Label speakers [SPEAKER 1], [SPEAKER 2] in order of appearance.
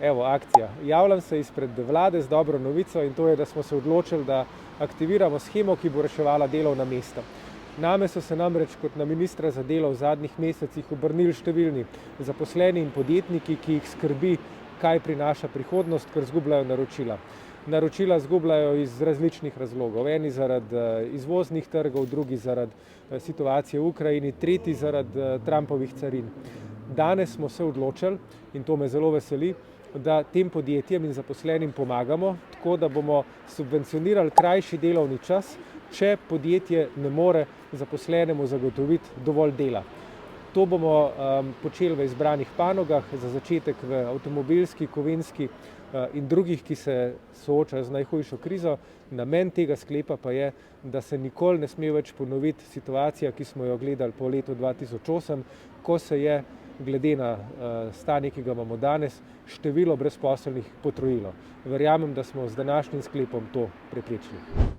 [SPEAKER 1] Evo, akcija. Javljam se izpred vlade z dobro novico in to je, da smo se odločili, da aktiviramo shemo, ki bo reševala delovna mesta. Name so se namreč kot na ministra za delo v zadnjih mesecih obrnili številni zaposleni in podjetniki, ki jih skrbi, kaj prinaša prihodnost, ker izgubljajo naročila. Naročila izgubljajo iz različnih razlogov. Eni zaradi izvoznih trgov, drugi zaradi situacije v Ukrajini, tretji zaradi Trumpovih carin. Danes smo se odločili, in to me zelo veseli, da tem podjetjem in zaposlenim pomagamo, tako da bomo subvencionirali krajši delovni čas, če podjetje ne more zaposlenemu zagotoviti dovolj dela. To bomo počeli v izbranih panogah, za začetek v avtomobilski, kovinski in drugih, ki se soočajo z najhujšo krizo. Namen tega sklepa pa je, da se nikoli ne sme več ponoviti situacija, ki smo jo gledali po letu 2008, ko se je glede na stanje, ki ga imamo danes, število brezposelnih potrojilo. Verjamem, da smo z današnjim sklepom to preprečili.